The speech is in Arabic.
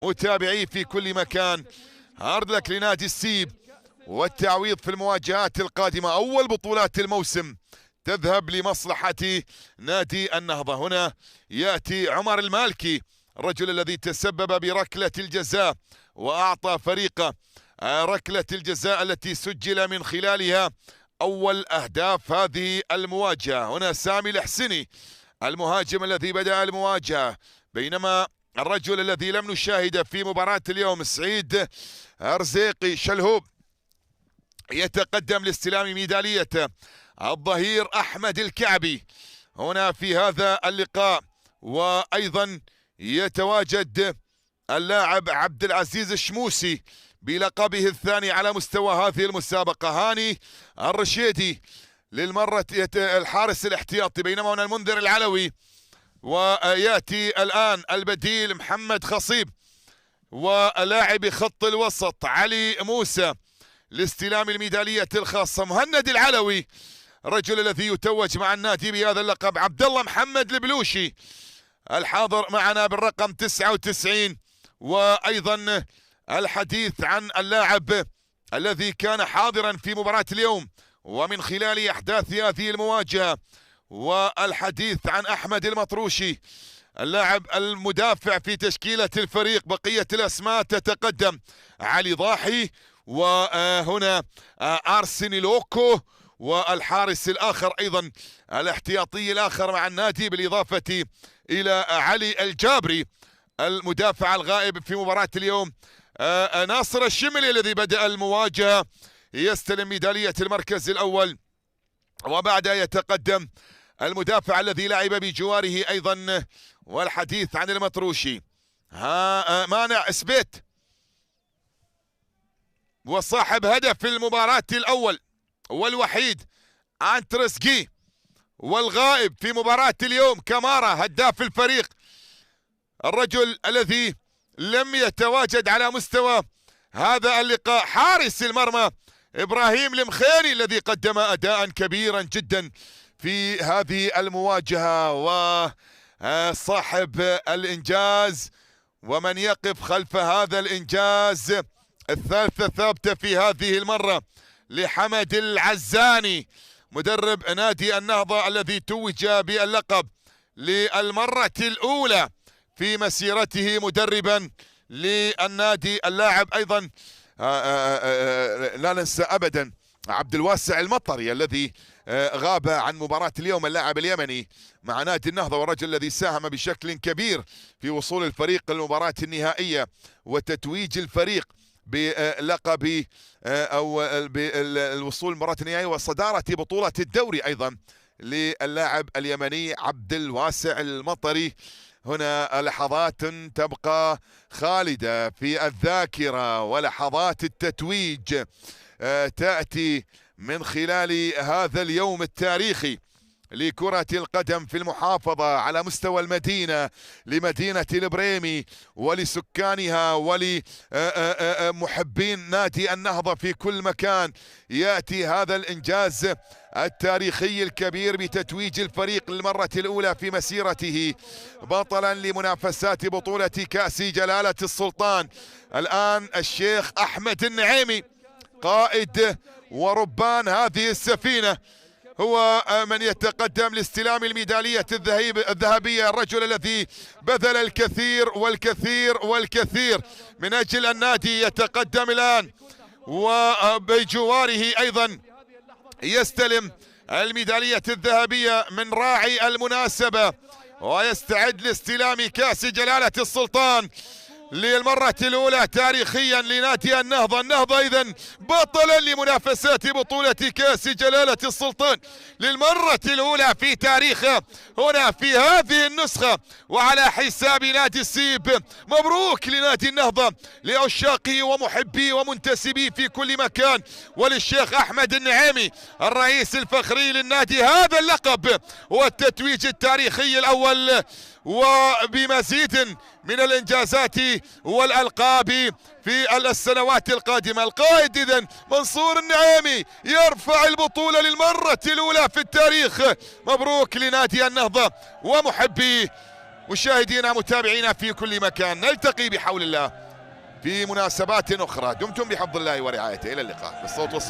متابعيه في كل مكان، هارد لك لنادي السيب والتعويض في المواجهات القادمة. أول بطولات الموسم تذهب لمصلحة نادي النهضة. هنا يأتي عمر المالكي، الرجل الذي تسبب بركلة الجزاء وأعطى فريقه ركلة الجزاء التي سجل من خلالها أول أهداف هذه المواجهة. هنا سامي الحسني المهاجم الذي بدأ المواجهة، بينما الرجل الذي لم نشاهده في مباراة اليوم سعيد رزيقي شلهوب يتقدم لاستلام ميداليته. الظهير أحمد الكعبي هنا في هذا اللقاء، وأيضا يتواجد اللاعب عبد العزيز الشموسي بلقبه الثاني على مستوى هذه المسابقة. هاني الرشيدي للمرة الحارس الاحتياطي، بينما هنا المنذر العلوي، ويأتي الآن البديل محمد خصيب، ولاعب خط الوسط علي موسى لاستلام الميدالية الخاصة. مهند العلوي الرجل الذي يتوج مع النادي بهذا اللقب. عبد الله محمد البلوشي الحاضر معنا بالرقم 99. وأيضا الحديث عن اللاعب الذي كان حاضرا في مباراة اليوم ومن خلال أحداث هذه المواجهة، والحديث عن أحمد المطروشي اللاعب المدافع في تشكيلة الفريق. بقية الأسماء تتقدم: علي ضاحي، وهنا أرسني لوكو، والحارس الآخر أيضا الاحتياطي الآخر مع النادي، بالإضافة إلى علي الجابري المدافع الغائب في مباراة اليوم. ناصر الشملي الذي بدأ المواجهة يستلم ميدالية المركز الأول، وبعدها يتقدم المدافع الذي لعب بجواره أيضا. والحديث عن المطروشي مانع سبيت، وصاحب هدف المباراة الأول والوحيد عن ترسكي، والغائب في مباراة اليوم كمارا هداف الفريق، الرجل الذي لم يتواجد على مستوى هذا اللقاء. حارس المرمى إبراهيم المخيري الذي قدم أداء كبيرا جدا في هذه المواجهة، وصاحب الإنجاز ومن يقف خلف هذا الإنجاز. الثالثة ثابتة في هذه المرة لحمد العزاني مدرب نادي النهضة الذي توج باللقب للمرة الأولى في مسيرته مدربا للنادي. اللاعب أيضا لا ننسى أبدا عبد الواسع المطري الذي غاب عن مباراة اليوم، اللاعب اليمني مع نادي النهضة، والرجل الذي ساهم بشكل كبير في وصول الفريق للمباراة النهائية وتتويج الفريق بلقب أو بالوصول للمباراة النهائية وصدارة بطولة الدوري أيضا للاعب اليمني عبد الواسع المطري. هنا لحظات تبقى خالدة في الذاكرة، ولحظات التتويج تأتي من خلال هذا اليوم التاريخي لكرة القدم في المحافظة على مستوى المدينة، لمدينة البريمي ولسكانها ولمحبين نادي النهضة في كل مكان. يأتي هذا الإنجاز التاريخي الكبير بتتويج الفريق للمرة الأولى في مسيرته بطلا لمنافسات بطولة كأس جلالة السلطان. الآن الشيخ أحمد النعيمي قائد وربان هذه السفينة هو من يتقدم لاستلام الميدالية الذهبية، الرجل الذي بذل الكثير والكثير والكثير من أجل النادي يتقدم الآن، وبجواره أيضا يستلم الميدالية الذهبية من راعي المناسبة، ويستعد لاستلام كأس جلالة السلطان للمرة الأولى تاريخيا لنادي النهضة. النهضة إذن بطلا لمنافسات بطولة كأس جلالة السلطان للمرة الأولى في تاريخه هنا في هذه النسخة وعلى حساب نادي السيب. مبروك لنادي النهضة، لعشاقه ومحبيه ومنتسبيه في كل مكان، وللشيخ أحمد النعيمي الرئيس الفخري للنادي هذا اللقب والتتويج التاريخي الأول، وبمزيد من الإنجازات والألقاب في السنوات القادمة. القائد إذن منصور النعيمي يرفع البطولة للمرة الأولى في التاريخ. مبروك لنادي النهضة ومحبيه مشاهدينا متابعينا في كل مكان، نلتقي بحول الله في مناسبات أخرى. دمتم بحفظ الله ورعايته، إلى اللقاء بالصوت والصورة.